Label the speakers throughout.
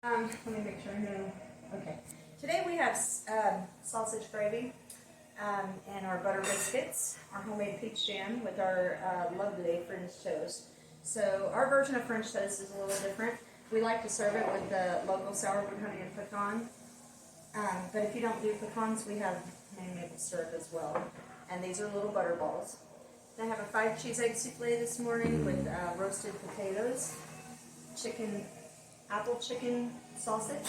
Speaker 1: Let me make sure I know. Okay. Today we have sausage gravy and our butter biscuits, our homemade peach jam with our lovely French toast. So our version of French toast is a little different. We like to serve it with the local sourwood honey and pecan. But if you don't do pecans, we have maple syrup as well. And these are little butter balls. I have a 5 cheese egg souffle this morning with roasted potatoes, apple chicken sausage,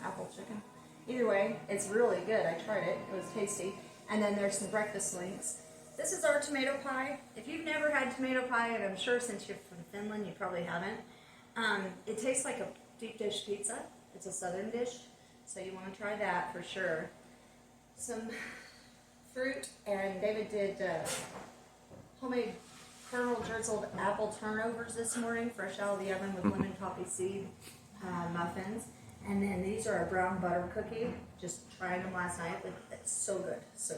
Speaker 1: apple chicken. Either way, it's really good. I tried it. It was tasty. And then there's some breakfast links. This is our tomato pie. If you've never had tomato pie, and I'm sure since you're from Finland, you probably haven't, it tastes like a deep dish pizza. It's a southern dish, so you want to try that for sure. Some fruit, and David did homemade kernel drizzled apple turnovers this morning, fresh out of the oven with lemon poppy seed muffins. And then these are a brown butter cookie. Just tried them last night, but it's so good, so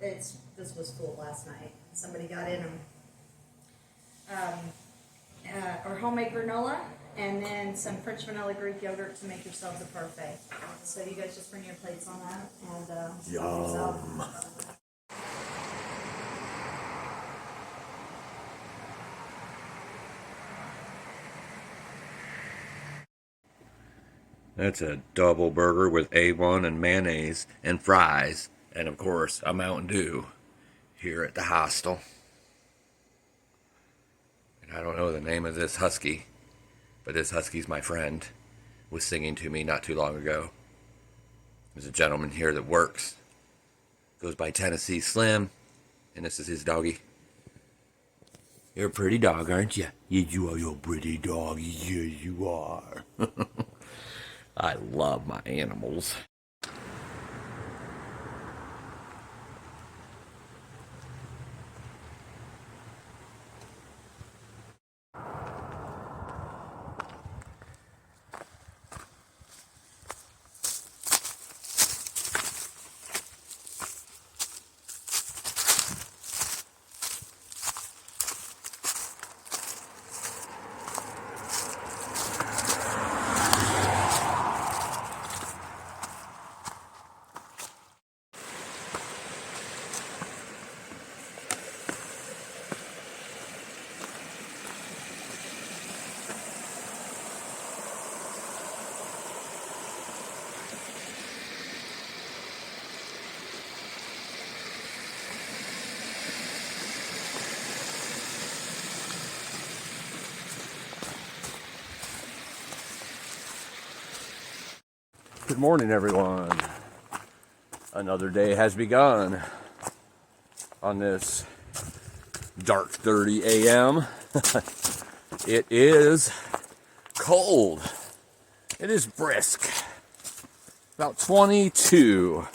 Speaker 1: good. This was full last night. Somebody got in them. Our homemade granola, and then some French vanilla Greek yogurt to make yourselves a parfait. So you guys just bring your plates on that and
Speaker 2: Yum. That's a double burger with A1 and mayonnaise and fries, and of course a Mountain Dew here at the hostel. And I don't know the name of this husky, but this husky's my friend. Was singing to me not too long ago. There's a gentleman here that works, goes by Tennessee Slim, and this is his doggy. You're a pretty dog, aren't you? Yes, you are. You're a pretty dog. Yes, you are. I love my animals. Good morning, everyone. Another day has begun on this dark 30 a.m. It is cold. It is brisk. About 22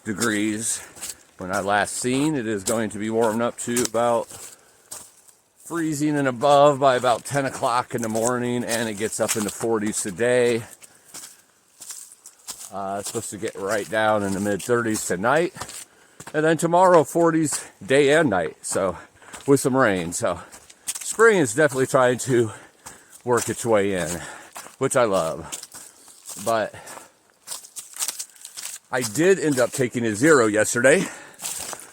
Speaker 2: degrees when I last seen. It is going to be warming up to about freezing and above by about 10 o'clock in the morning, and it gets up in the 40s today. It's supposed to get right down in the mid-30s tonight. And then tomorrow, 40s day and night. So, with some rain. So, spring is definitely trying to work its way in, which I love. But I did end up taking a zero yesterday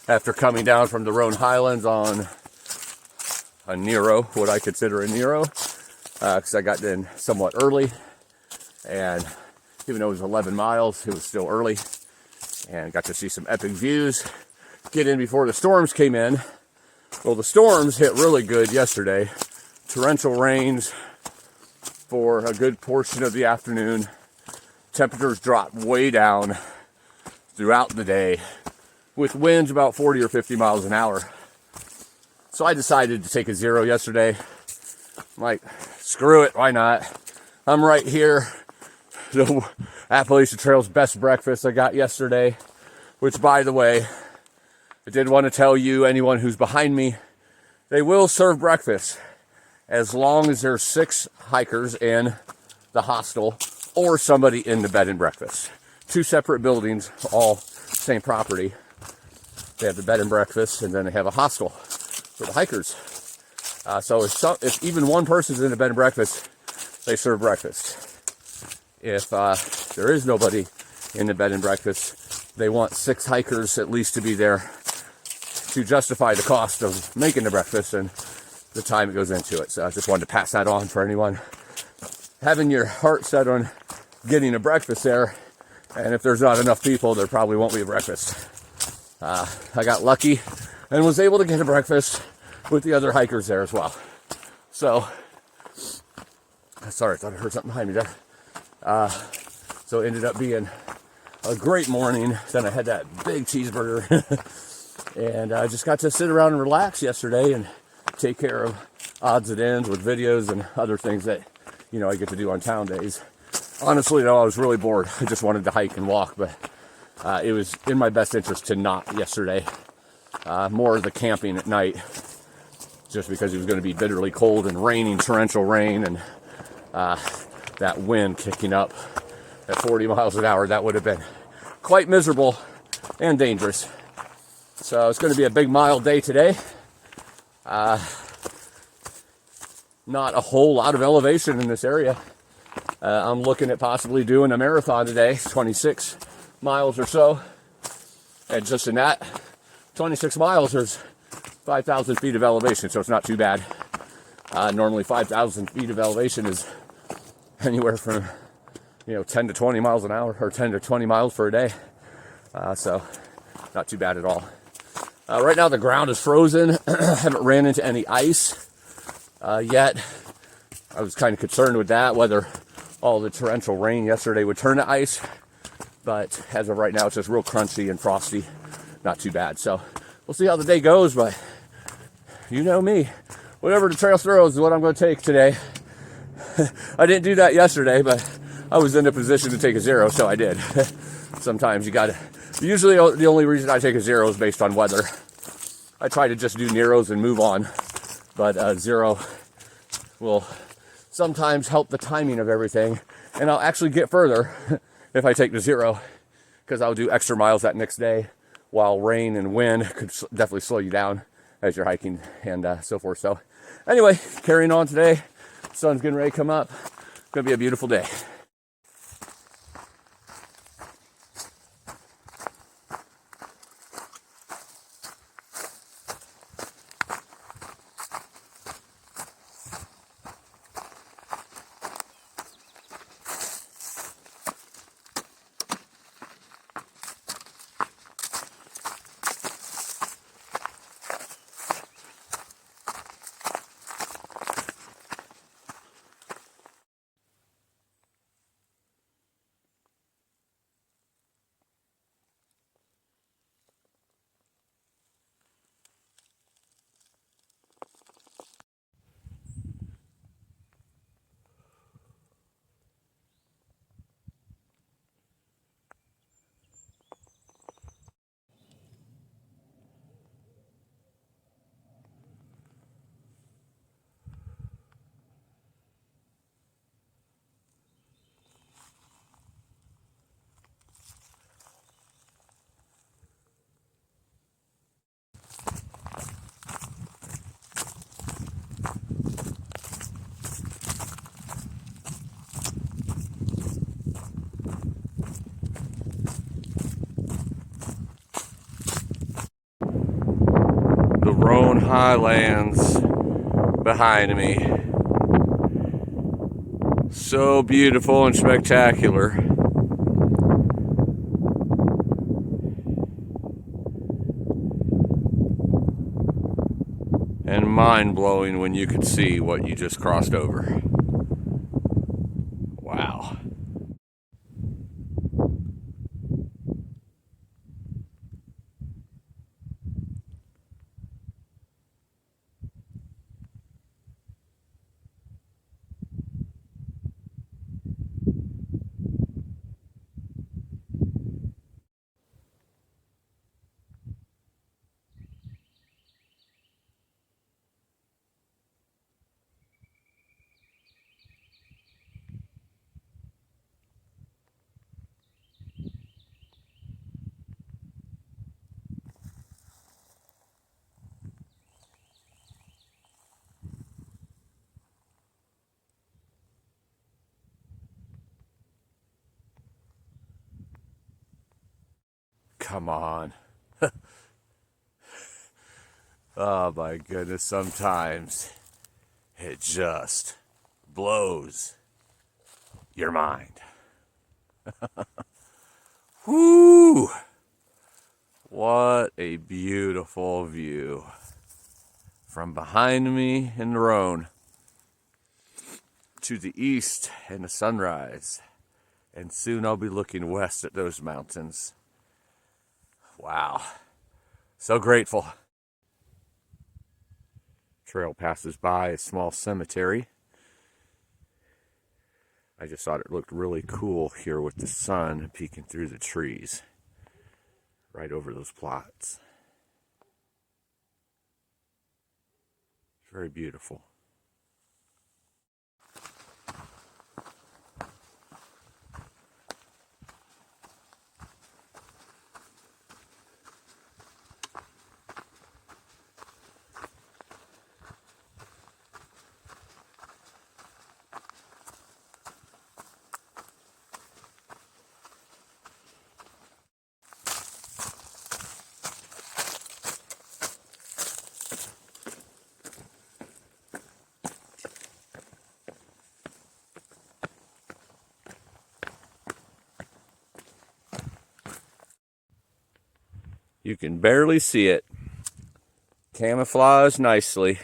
Speaker 2: after coming down from the Roan Highlands on a Nero, what I consider a Nero, because I got in somewhat early. And even though it was 11 miles, it was still early, and got to see some epic views. Get in before the storms came in. Well, the storms hit really good yesterday. Torrential rains for a good portion of the afternoon. Temperatures dropped way down throughout the day, with winds about 40 or 50 miles an hour. So I decided to take a zero yesterday. I'm like, screw it, why not? I'm right here. The Appalachian Trail's best breakfast I got yesterday, which, by the way, I did want to tell you, anyone who's behind me, they will serve breakfast as long as there's 6 hikers in the hostel or somebody in the bed and breakfast. 2 separate buildings, all same property. They have the bed and breakfast, and then they have a hostel for the hikers. So if even one person's in a bed and breakfast, they serve breakfast. if there is nobody in the bed and breakfast, they want 6 hikers at least to be there to justify the cost of making the breakfast and the time it goes into it. So I just wanted to pass that on for anyone having your heart set on getting a breakfast there. And if there's not enough people, there probably won't be a breakfast. I got lucky and was able to get a breakfast with the other hikers there as well. So, sorry, I thought I heard something behind me there. So it ended up being a great morning. Then I had that big cheeseburger. And I just got to sit around and relax yesterday and take care of odds and ends with videos and other things that, you know, I get to do on town days. Honestly, though, I was really bored. I just wanted to hike and walk, but it was in my best interest to not yesterday. More of the camping at night, just because it was going to be bitterly cold and raining, torrential rain, and that wind kicking up at 40 miles an hour. That would have been quite miserable and dangerous. So it's going to be a big mile day today. Not a whole lot of elevation in this area. I'm looking at possibly doing a marathon today, 26 miles or so. And just in that 26 miles, there's 5,000 feet of elevation, so it's not too bad. Normally 5,000 feet of elevation is anywhere from, 10 to 20 miles an hour, or 10 to 20 miles for a day. So not too bad at all. Right now the ground is frozen. I haven't ran into any ice yet. I was kind of concerned with that, whether all the torrential rain yesterday would turn to ice. But as of right now, it's just real crunchy and frosty. Not too bad. So we'll see how the day goes, but you know me. Whatever the trail throws is what I'm going to take today. I didn't do that yesterday, but I was in a position to take a 0, so I did. Sometimes you got to. Usually the only reason I take a 0 is based on weather. I try to just do Neros and move on, but 0 will sometimes help the timing of everything, and I'll actually get further if I take the 0, because I'll do extra miles that next day, while rain and wind could definitely slow you down as you're hiking and so forth. So anyway, carrying on today. Sun's getting ready to come up. It's going to be a beautiful day. The Rone Highlands behind me. So beautiful and spectacular. And mind-blowing when you could see what you just crossed over. Wow. come on. Oh my goodness, sometimes it just blows your mind. Whoo! What a beautiful view from behind me in the Rone to the east in the sunrise, and soon I'll be looking west at those mountains. Wow, so grateful. Trail passes by a small cemetery. I just thought it looked really cool here with the sun peeking through the trees right over those plots. It's very beautiful. You can barely see it. Camouflaged nicely.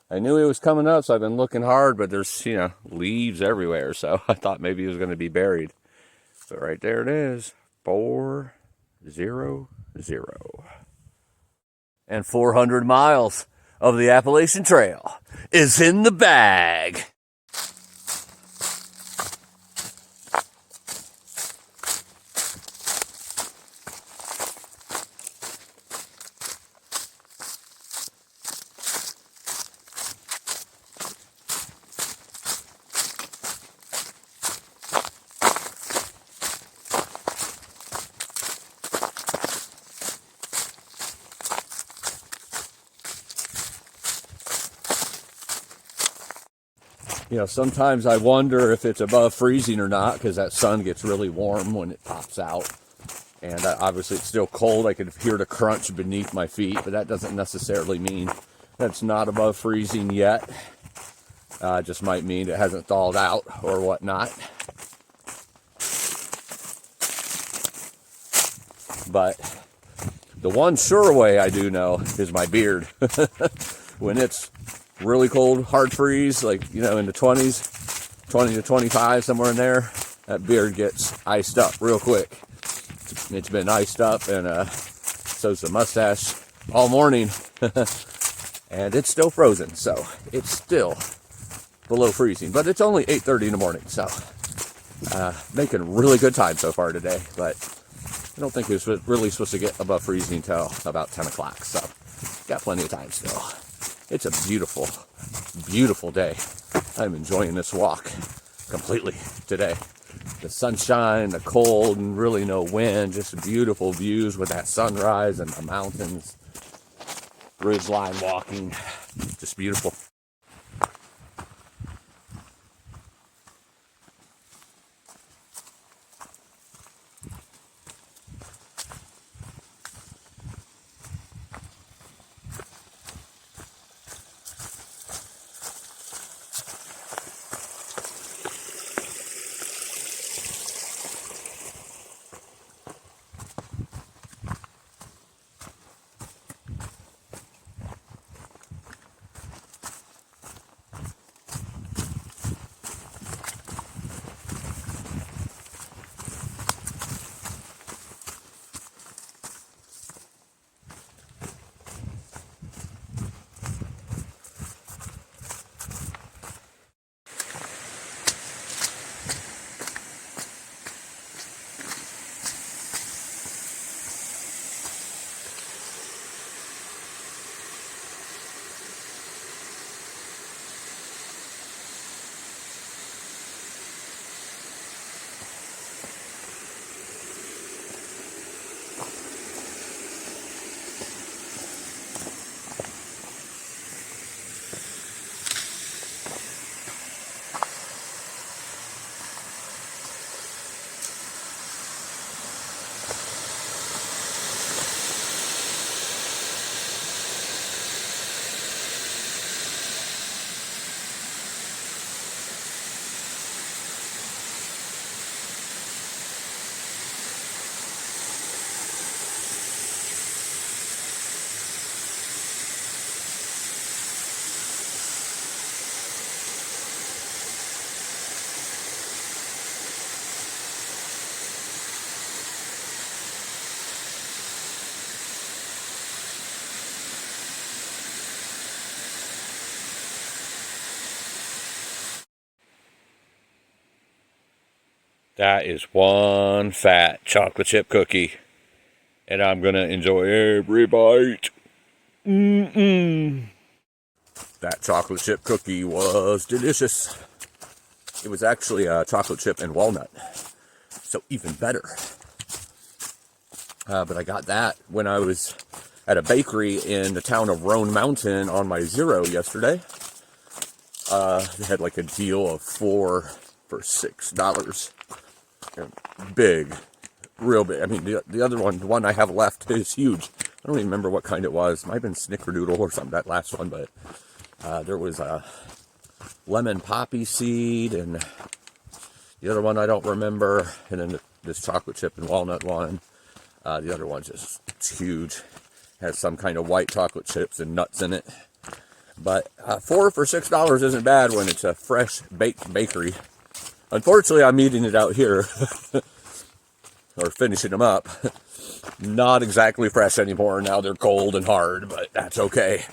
Speaker 2: I knew he was coming up, so I've been looking hard, but there's, leaves everywhere, so I thought maybe he was going to be buried. But right there it is. 400. And 400 miles of the Appalachian Trail is in the bag. Sometimes I wonder if it's above freezing or not, because that sun gets really warm when it pops out. And obviously it's still cold. I could hear the crunch beneath my feet, but that doesn't necessarily mean that it's not above freezing yet. It just might mean it hasn't thawed out or whatnot. But the one sure way I do know is my beard. When it's really cold, hard freeze, like, in the 20s, 20 to 25, somewhere in there, that beard gets iced up real quick. It's been iced up, and so's the mustache all morning, and it's still frozen, so it's still below freezing, but it's only 8:30 in the morning, so making really good time so far today, but I don't think it's really supposed to get above freezing until about 10 o'clock, so got plenty of time still. It's a beautiful, beautiful day. I'm enjoying this walk completely today. The sunshine, the cold, and really no wind. Just beautiful views with that sunrise and the mountains. Ridgeline walking. Just beautiful. That is one fat chocolate chip cookie, and I'm gonna enjoy every bite. That chocolate chip cookie was delicious. It was actually a chocolate chip and walnut, so even better. But I got that when I was at a bakery in the town of Roan Mountain on my zero yesterday. They had like a deal of 4 for $6. Big, real big. I mean, the other one, the one I have left, is huge. I don't even remember what kind it was. Might have been Snickerdoodle or something, that last one, but there was a lemon poppy seed, and the other one I don't remember, and then this chocolate chip and walnut one. The other one's just, it's huge. Has some kind of white chocolate chips and nuts in it. But 4 for $6 isn't bad when it's a fresh baked bakery. Unfortunately, I'm eating it out here, or finishing them up. Not exactly fresh anymore. Now they're cold and hard, but that's okay.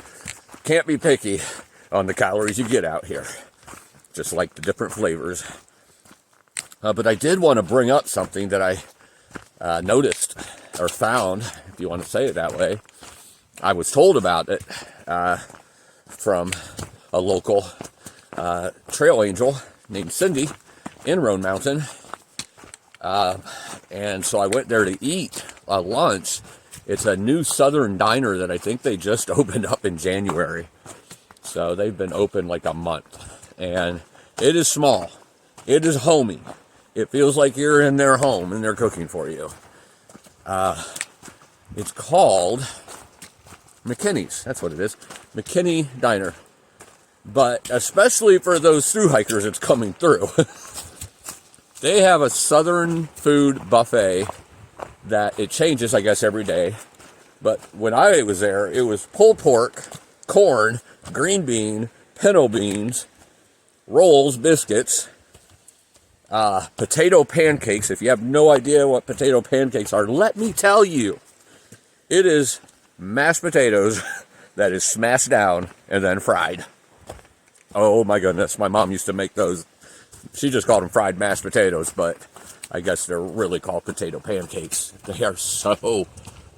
Speaker 2: Can't be picky on the calories you get out here. Just like the different flavors. But I did want to bring up something that I noticed, or found, if you want to say it that way. I was told about it from a local trail angel named Cindy in Roan Mountain. And so I went there to eat a lunch. It's a new Southern diner that I think they just opened up in January. So they've been open like a month. And it is small. It is homey. It feels like you're in their home and they're cooking for you. It's called McKinney's. That's what it is. McKinney Diner. But especially for those thru-hikers that's coming through. They have a Southern food buffet that it changes, I guess, every day. But when I was there, it was pulled pork, corn, green bean, pinto beans, rolls, biscuits, potato pancakes. If you have no idea what potato pancakes are, let me tell you. It is mashed potatoes that is smashed down and then fried. Oh my goodness, my mom used to make those. She just called them fried mashed potatoes, but I guess they're really called potato pancakes. They are so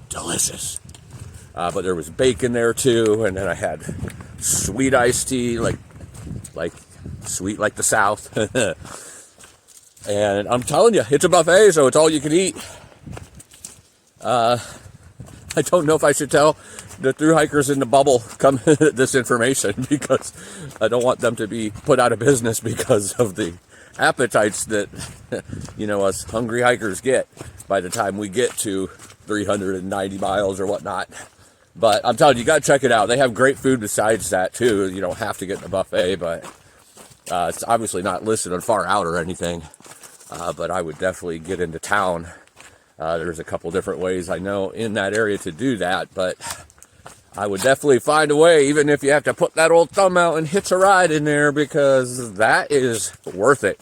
Speaker 2: delicious. But there was bacon there too, and then I had sweet iced tea, like sweet like the South. And I'm telling you, it's a buffet, so it's all you can eat. I don't know if I should tell the thru-hikers in the bubble come this information, because I don't want them to be put out of business because of the appetites that, you know, us hungry hikers get by the time we get to 390 miles or whatnot. But I'm telling you, you got to check it out. They have great food besides that too. You don't have to get in the buffet, but it's obviously not listed on Far Out or anything. But I would definitely get into town. There's a couple different ways I know in that area to do that, but I would definitely find a way, even if you have to put that old thumb out and hitch a ride in there, because that is worth it.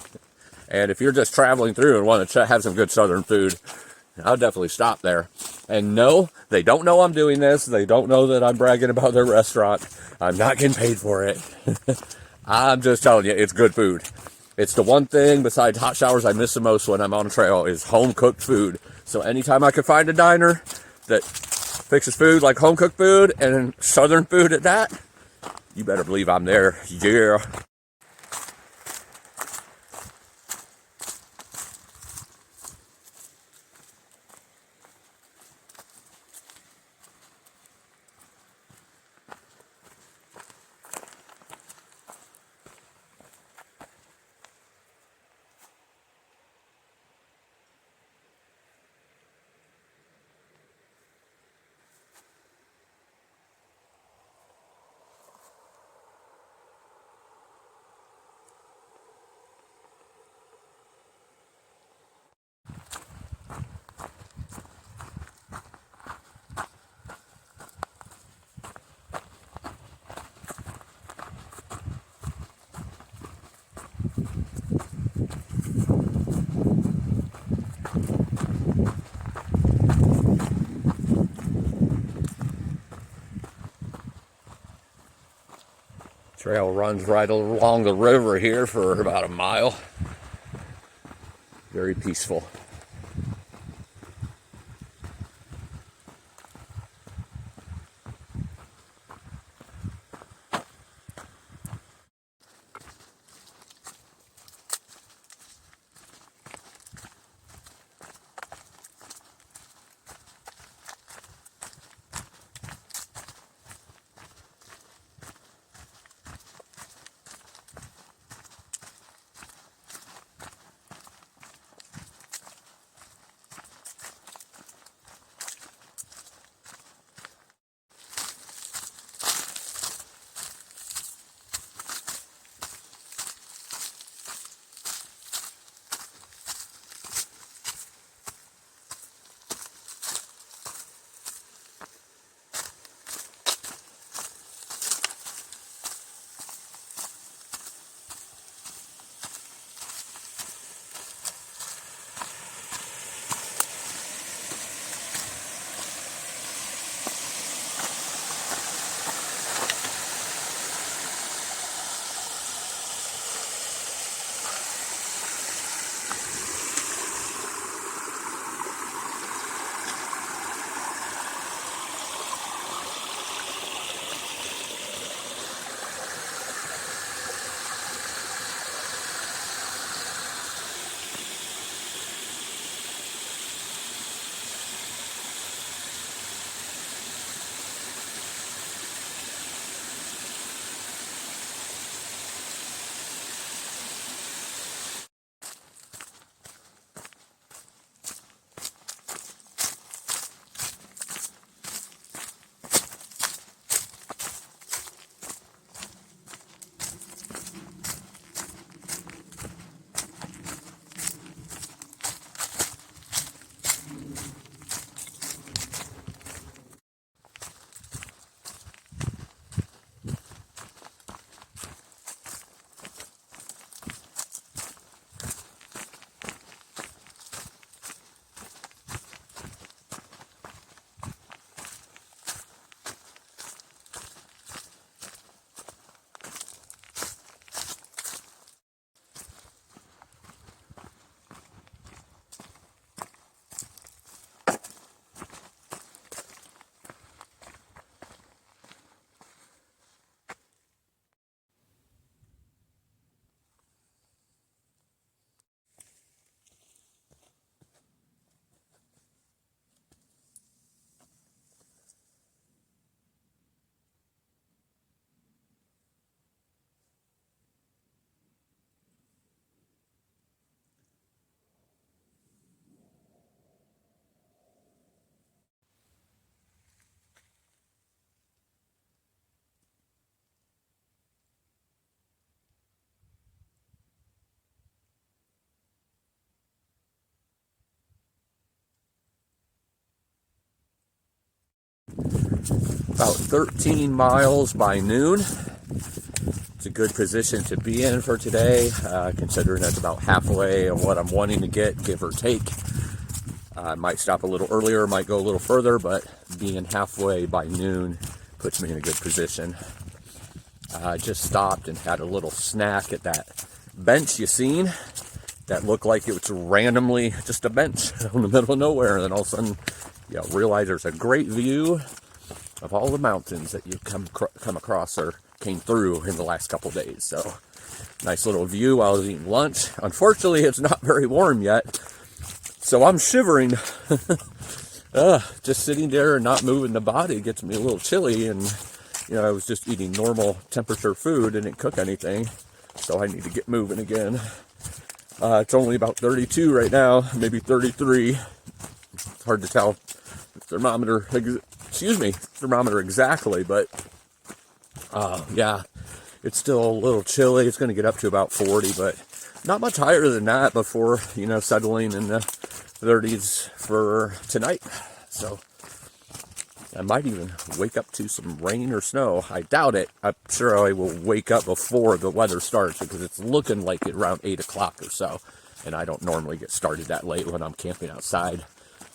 Speaker 2: And if you're just traveling through and want to have some good Southern food, I'll definitely stop there. And no, they don't know I'm doing this. They don't know that I'm bragging about their restaurant. I'm not getting paid for it. I'm just telling you, it's good food. It's the one thing besides hot showers I miss the most when I'm on a trail is home-cooked food. So anytime I can find a diner that fixes food like home-cooked food and Southern food at that, you better believe I'm there. Yeah. Trail runs right along the river here for about a mile. Very peaceful. About 13 miles by noon. It's a good position to be in for today, considering that's about halfway of what I'm wanting to get, give or take. I might stop a little earlier, might go a little further, but being halfway by noon puts me in a good position. I just stopped and had a little snack at that bench you seen that looked like it was randomly just a bench in the middle of nowhere, and then all of a sudden you realize there's a great view of all the mountains that you come across or came through in the last couple days. So nice little view while I was eating lunch. Unfortunately, it's not very warm yet, so I'm shivering. Just sitting there and not moving the body gets me a little chilly, and I was just eating normal temperature food and didn't cook anything, so I need to get moving again. It's only about 32 right now, maybe 33. It's hard to tell thermometer exactly, but yeah, it's still a little chilly. It's going to get up to about 40, but not much higher than that before settling in the 30s for tonight. So I might even wake up to some rain or snow. I doubt it. I'm sure I will wake up before the weather starts, because it's looking like it around 8 o'clock or so, and I don't normally get started that late when I'm camping outside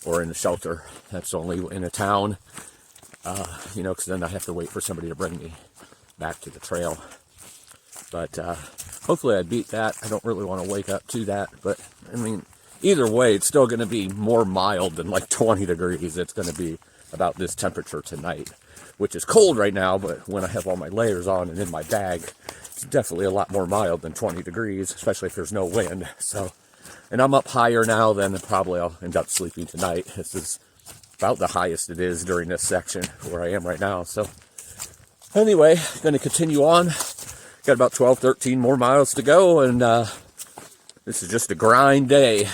Speaker 2: or in the shelter. That's only in a town, because then I have to wait for somebody to bring me back to the trail. But hopefully I beat that. I don't really want to wake up to that, but I mean, either way, it's still going to be more mild than like 20 degrees. It's going to be about this temperature tonight, which is cold right now, but when I have all my layers on and in my bag, it's definitely a lot more mild than 20 degrees, especially if there's no wind. So, and I'm up higher now than probably I'll end up sleeping tonight. This is about the highest it is during this section where I am right now. So anyway, going to continue on. Got about 12, 13 more miles to go, and this is just a grind day.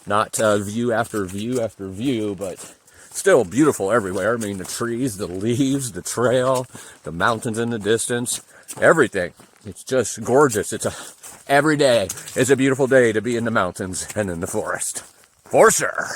Speaker 2: Not view after view after view, but still beautiful everywhere. I mean, the trees, the leaves, the trail, the mountains in the distance, everything. It's just gorgeous. Every day is a beautiful day to be in the mountains and in the forest. For sure.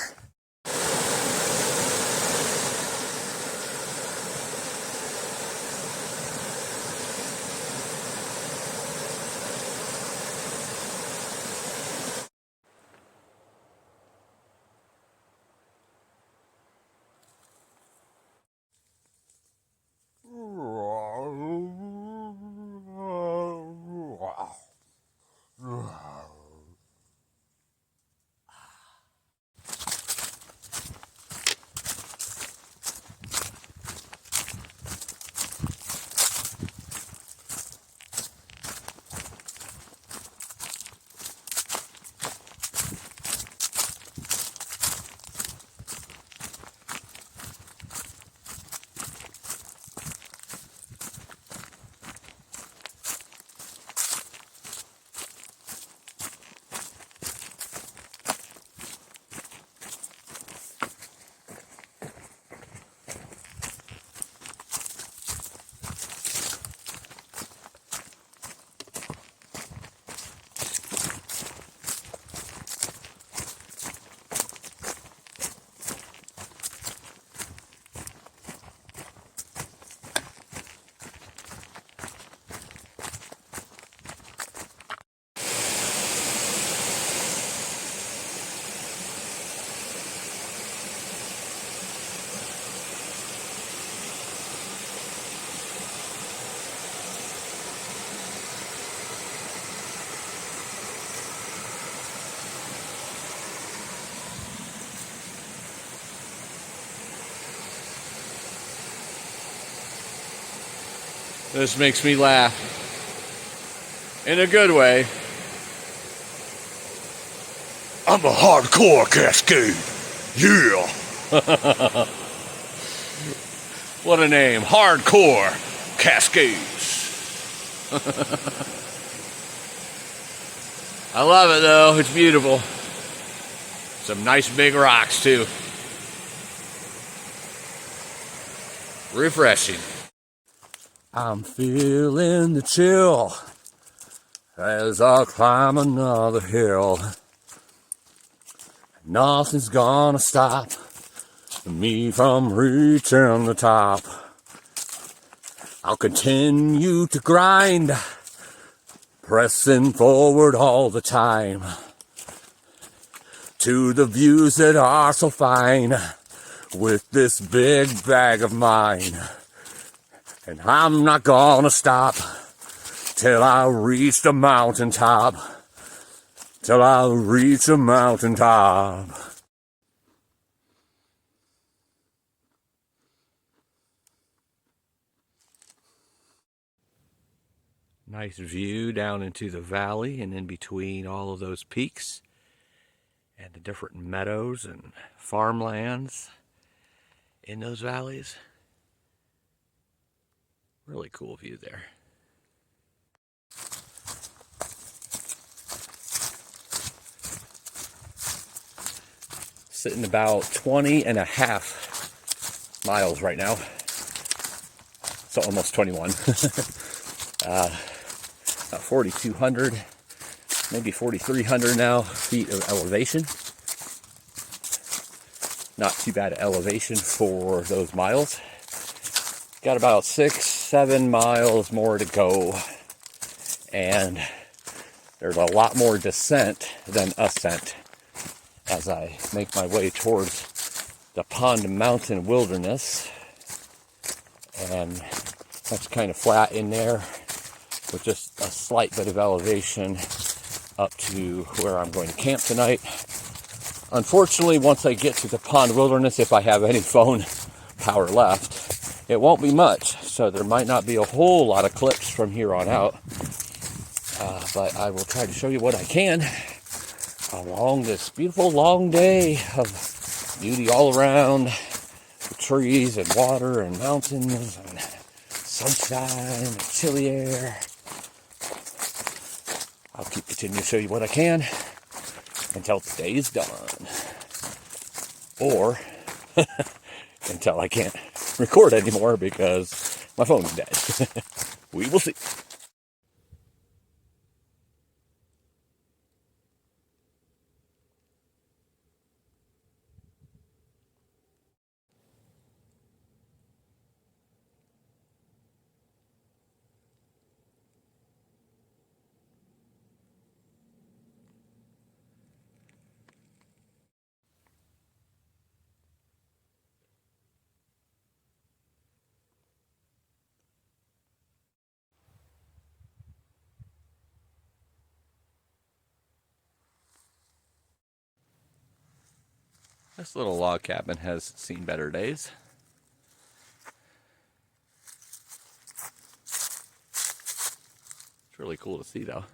Speaker 2: This makes me laugh. In a good way. I'm a hardcore cascade. Yeah. What a name. Hardcore cascades. I love it though. It's beautiful. Some nice big rocks too. Refreshing. I'm feeling the chill as I climb another hill. Nothing's gonna stop me from reaching the top. I'll continue to grind, pressing forward all the time to the views that are so fine with this big bag of mine. And I'm not gonna stop till I reach the mountaintop. Till I reach the mountaintop. Nice view down into the valley and in between all of those peaks and the different meadows and farmlands in those valleys. Really cool view there. Sitting about 20 and a half miles right now. So almost 21. About 4,200, maybe 4,300 now feet of elevation. Not too bad elevation for those miles. Got about 6-7 miles more to go, and there's a lot more descent than ascent as I make my way towards the Pond Mountain Wilderness. And that's kind of flat in there with just a slight bit of elevation up to where I'm going to camp tonight. Unfortunately, once I get to the pond wilderness, if I have any phone power left, it won't be much. So there might not be a whole lot of clips from here on out. But I will try to show you what I can along this beautiful long day of beauty all around. The trees and water and mountains and sunshine and chilly air. I'll continue to show you what I can until the day is done. Or until I can't record anymore because my phone's dead. We will see. This little log cabin has seen better days. It's really cool to see though.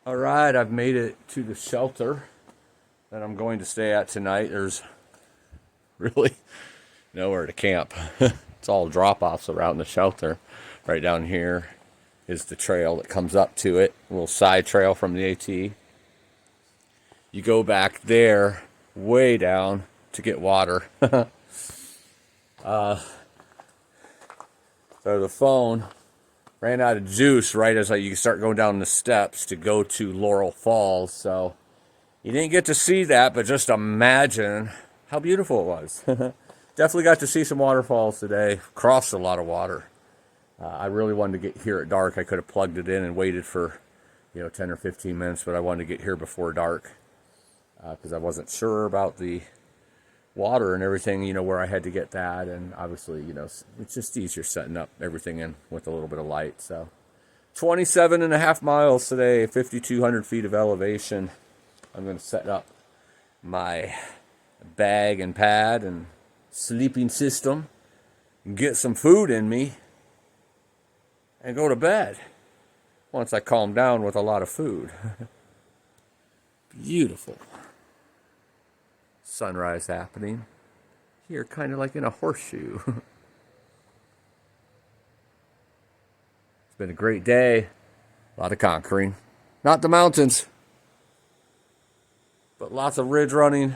Speaker 2: All right, I've made it to the shelter that I'm going to stay at tonight. There's really nowhere to camp. It's all drop-offs around the shelter. Right down here is the trail that comes up to it, a little side trail from the AT. You go back there, way down, to get water. So the phone ran out of juice right as you start going down the steps to go to Laurel Falls. So you didn't get to see that, but just imagine how beautiful it was. Definitely got to see some waterfalls today. Crossed a lot of water. I really wanted to get here at dark. I could have plugged it in and waited for 10 or 15 minutes, but I wanted to get here before dark because I wasn't sure about the water and everything, where I had to get that. And obviously, it's just easier setting up everything in with a little bit of light. So 27.5 miles today, 5,200 feet of elevation. I'm going to set up my bag and pad and sleeping system, get some food in me, and go to bed once I calm down with a lot of food. Beautiful sunrise happening here, kind of like in a horseshoe. It's been a great day, a lot of conquering. Not the mountains, But lots of ridge running.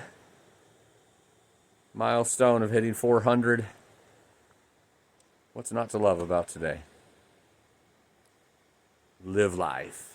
Speaker 2: Milestone of hitting 400. What's not to love about today? Live life.